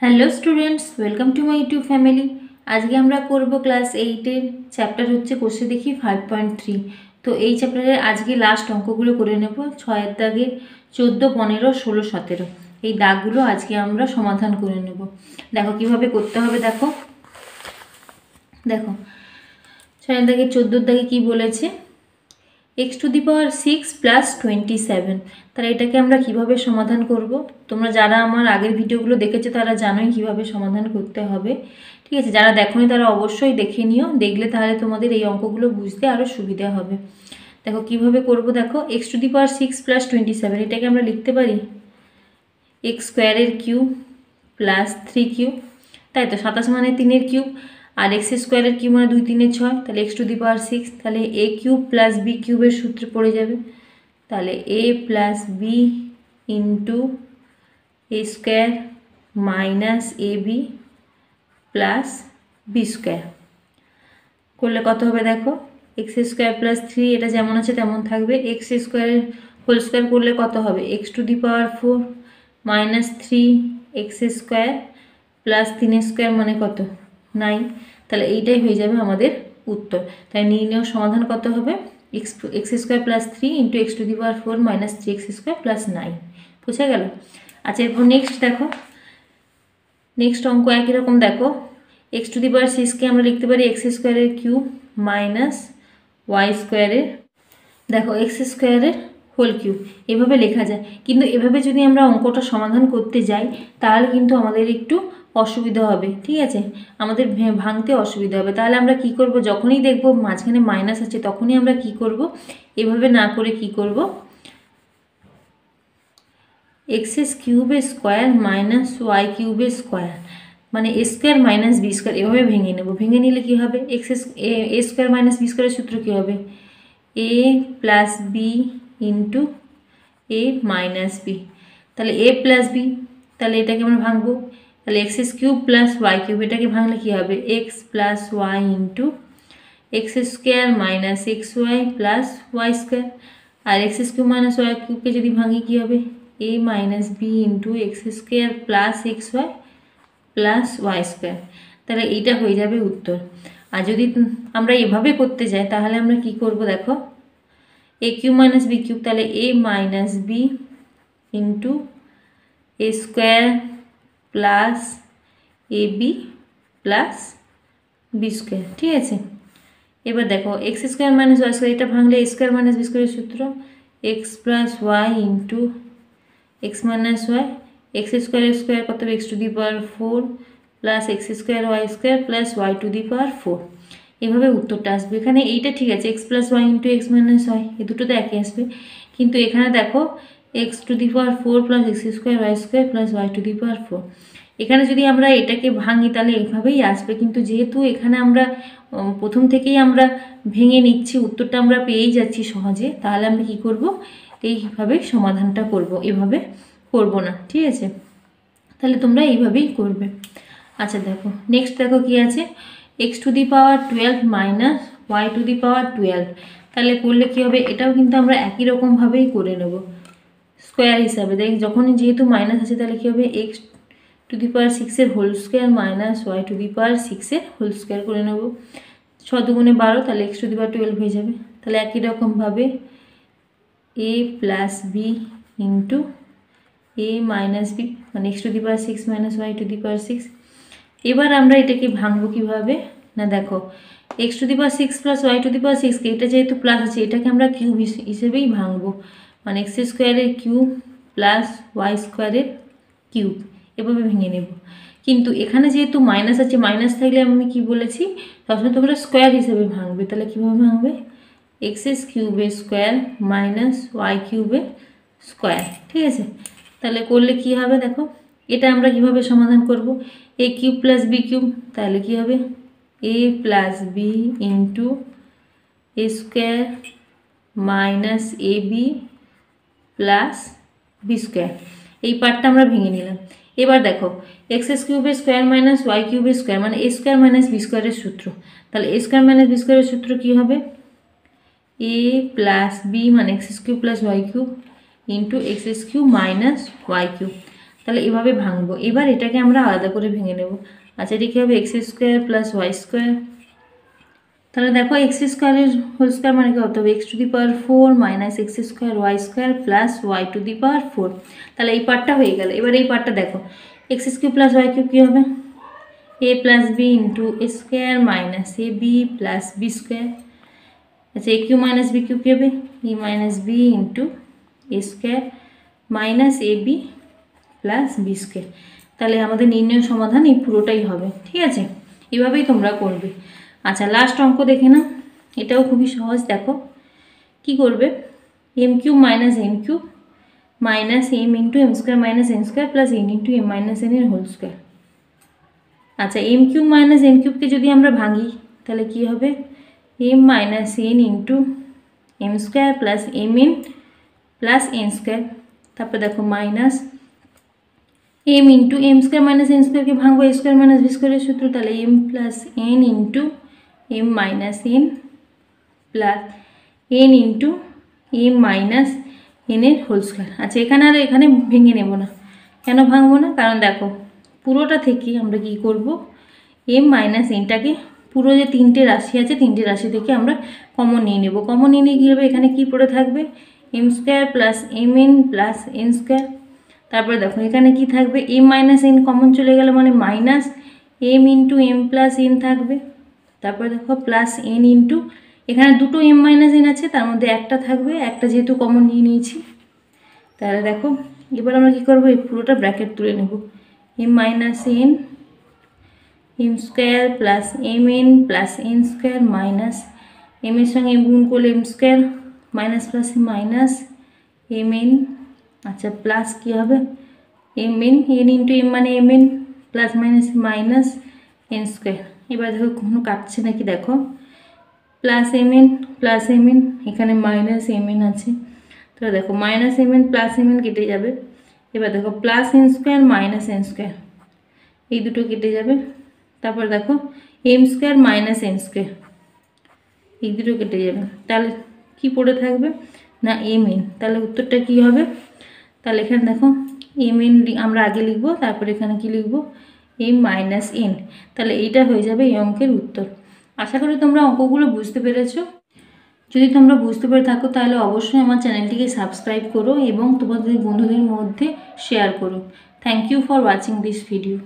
Hello students, welcome to my YouTube family. আজকে আমরা করব ক্লাস 8-এর চ্যাপ্টার হচ্ছে কোষে দেখি 5.3। তো এই চ্যাপ্টারের আজকে লাস্ট অঙ্কগুলো করে নেব। 6-এর দাগের 14, 15, 16, 17 এই দাগগুলো আজকে আমরা সমাধান করে নেব। দেখো কিভাবে করতে হবে। দেখো 6-এর দাগের 14 দাগে কি বলেছে, x⁻6 + 27। তাহলে এটাকে আমরা কিভাবে সমাধান করব? তোমরা যারা আমার আগের ভিডিওগুলো দেখেছো তারা জানোই কিভাবে সমাধান করতে হবে। ঠিক আছে, যারা দেখোনি তারা অবশ্যই দেখে নিও, দেখলে তাহলে তোমাদের এই অঙ্কগুলো বুঝতে আরও সুবিধা হবে। দেখো কিভাবে করব। দেখো x⁻6 + 27 এটাকে আমরা লিখতে পারি x² প্লাস 3 তাই তো, 27 মানে 3 কিউব, আর x² মানে 2 3 6, তাহলে x⁻6, তাহলে a³ প্লাস b³ সূত্রে পড়ে যাবে। তাহলে a plus B into a² minus ab plus b² করলে কত হবে। দেখো x² প্লাস 3 এটা যেমন আছে তেমন থাকবে, x² হোল স্কোয়ার করলে কত হবে, x⁻4 মাইনাস 3x² প্লাস 3² মানে কত, 9। তাহলে এইটাই হয়ে যাবে আমাদের উত্তর। তাই নির্ণয় সমাধান কত হবে, x² plus 3 into x⁻4 minus 3x² plus 9। বুঝা গেল? আচ্ছা, এরপর নেক্সট দেখো, নেক্সট অঙ্ক একই রকম। দেখো x⁻6কে আমরা লিখতে পারি x² মাইনাস y², দেখো x² হোল কিউব এভাবে লেখা যায়। কিন্তু এভাবে যদি আমরা অঙ্কটা সমাধান করতে যাই তাহলে কিন্তু আমাদের একটু অসুবিধা হবে। ঠিক আছে, আমাদের ভাঙতে অসুবিধা হবে। তাহলে আমরা কি করব, যখনই দেখব মাঝখানে মাইনাস আছে তখনই আমরা কি করব, এভাবে না করে কি করব, x³ মাইনাস y³ মানে a² মাইনাস b² এভাবে ভেঙে নেব। ভেঙে নিলে কি হবে, a² মাইনাস b² সূত্র কি হবে, a plus B into A minus B. তাহলে এ প্লাস বি, তাহলে এটাকে আমরা ভাঙবো, তাহলে x³ প্লাস y³ এটাকে ভাঙলে কি হবে, x plus Y into x² minus xy plus y²। আর x³ মাইনাস y³ যদি ভাঙি কি হবে, a minus B into x² plus xy plus y²। তাহলে এইটা হয়ে যাবে উত্তর। আর যদি আমরা এভাবে করতে যাই তাহলে আমরা কি করব, দেখো a³ মাইনাস b³ তাহলে a minus B into a² plus ab plus b²। ঠিক আছে, এবার দেখো x² মাইনাস y² এটা ভাঙলে a² মাইনাস b² সূত্র x plus Y into x minus Y, x² কত হবে x⁻4 plus x² y² plus y⁻4। এভাবে উত্তরটা আসবে। এখানে এইটা ঠিক আছে, x plus Y into x minus Y এই দুটো তো একই আসবে। কিন্তু এখানে দেখো x⁻4 plus x² y² plus y⁻4, এখানে যদি আমরা এটাকে ভাঙি তাহলে এইভাবেই আসবে। কিন্তু যেহেতু এখানে আমরা প্রথম থেকেই আমরা ভেঙে নিচ্ছি, উত্তরটা আমরা পেয়েই যাচ্ছি সহজে, তাহলে আমরা কি করব, এইভাবে সমাধানটা করব, এভাবে করব না। ঠিক আছে, তাহলে তোমরা এইভাবেই করবে। আচ্ছা দেখো নেক্সট, দেখো কি আছে, x⁻12 মাইনাস y⁻12। তাহলে করলে কি হবে, এটাও কিন্তু আমরা একই রকমভাবেই করে নেব স্কোয়ার হিসাবে। দেখ যখন যেহেতু মাইনাস আছে তাহলে কি হবে, x⁻6 whole square minus y⁻6 whole square করে নেব। 6 দুগুণে 12, তাহলে x⁻12 হয়ে যাবে। তাহলে একই রকমভাবে a plus B into a minus B মানে x⁻6 মাইনাস y⁻6। এবার আমরা এটাকে ভাঙবো কিভাবে না, দেখো x⁻6 প্লাস y⁻6 এটা যেহেতু প্লাস আছে এটাকে আমরা কিউব হিসেবেই ভাঙবো, মানে x² cube plus y² cube এভাবে ভেঙে নেব। কিন্তু এখানে যেহেতু মাইনাস আছে, মাইনাস থাকলে আমি কি বলেছি, সবসময় তোমরা স্কোয়ার হিসেবে ভাঙবে। তাহলে কীভাবে ভাঙবে, x³ মাইনাস y³ স্কোয়ার। ঠিক আছে, তাহলে করলে কি হবে, দেখো এটা আমরা কিভাবে সমাধান করব, a³ প্লাস b³ তাহলে কি হবে, a plus B into a² minus ab plus b²। এই পার্টটা আমরা ভেঙে নিলাম। এবার দেখো x³ মাইনাস y³ মানে a² মাইনাস b² সূত্র। তাহলে a² মাইনাস b² সূত্র কি হবে, a প্লাস বি মানে x³ plus y³ into x³ minus y³ তাহলে এভাবে ভাঙবো। এবার এটাকে আমরা আলাদা করে ভেঙে নেব। আচ্ছা, এটা কী হবে? X square plus Y square. তাহলে দেখো এক্স স্কোয়ারের হোল স্কোয়ার মানে কী হতে হবে? X to the power 4 minus x square y square plus y to the power 4। তাহলে এই পার্টটা হয়ে গেল। এবার এই পার্টটা দেখো, x cube plus y cube কী হবে? A plus B into a square minus a b plus b square. আচ্ছা, a cube minus b cube কী হবে? E minus B into a square minus a b plus b square. তাহলে আমাদের নির্ণয় সমাধান এই পুরোটাই হবে। ঠিক আছে, এভাবেই তোমরা করবে। আচ্ছা, লাস্ট অঙ্ক দেখে নাও। এটাও খুবই সহজ। দেখো কি করবে? M cube minus n cube minus M into m square minus N square plus N into M minus n এর হোল স্কোয়ার। আচ্ছা, এম কিউব মাইনাস এন কিউবকে যদি আমরা ভাঙি তাহলে কি হবে? M minus n into m square plus M N plus N square. তারপর দেখো minus M into m square minus n স্কোয়ারকে ভাঙবো এ স্কোয়ার মাইনাস বি স্কোয়ারের সূত্র। তাহলে m plus N into M minus N plus N into M minus এনের whole square. আচ্ছা, এখানে আর এখানে ভেঙে নেব না। কেন ভাঙবো না? কারণ দেখো পুরোটা থেকে আমরা কি করব? এম মাইনাস এনটাকে পুরো যে তিনটে রাশি আছে তিনটে রাশি থেকে আমরা কমন নিয়ে নেব। কমন নিয়ে নিয়ে কী হবে? এখানে কী পড়ে থাকবে? M square plus M N plus N square. তারপরে দেখো এখানে কি থাকবে? এম মাইনাস এন কমন চলে গেল মানে minus M into M plus N থাকবে। তারপরে দেখো প্লাস এন ইন্টু এখানে দুটো এম মাইনাস এন আছে, তার মধ্যে একটা থাকবে, একটা যেহেতু কমন নিয়ে নিয়েছি। তাহলে দেখো এবার আমরা কী করবো? এই পুরোটা ব্র্যাকেট তুলে নেব। M minus n m square plus M N plus N square minus m এর সঙ্গে এম গুণ করলে m square minus plus minus m n. আচ্ছা, প্লাস কী হবে? M n n into m মানে m N plus minus minus N square. এবার দেখো কোনো কাটছে নাকি? দেখো plus M N plus M n, এখানে মাইনাস এম এন আছে। তো দেখো minus m N plus M N কেটে যাবে। এবার দেখো plus N square minus N square, এই দুটো কেটে যাবে। তারপর দেখো M square minus N square, এই দুটো কেটে যাবে। তাহলে কি পড়ে থাকবে? না এম এন। তাহলে উত্তরটা কি হবে? তাহলে এখানে দেখো এম এন আমরা আগে লিখবো, তারপর এখানে কি লিখবো? M minus N. তাহলে এইটা হয়ে যাবে এই অঙ্কের উত্তর। আশা করি তোমরা অঙ্কগুলো বুঝতে পেরেছো। যদি তোমরা বুঝতে পেরে থাকো তাহলে অবশ্যই আমার চ্যানেলটিকে সাবস্ক্রাইব করো এবং তোমাদের বন্ধুদের মধ্যে শেয়ার করো। Thank you for watching this video.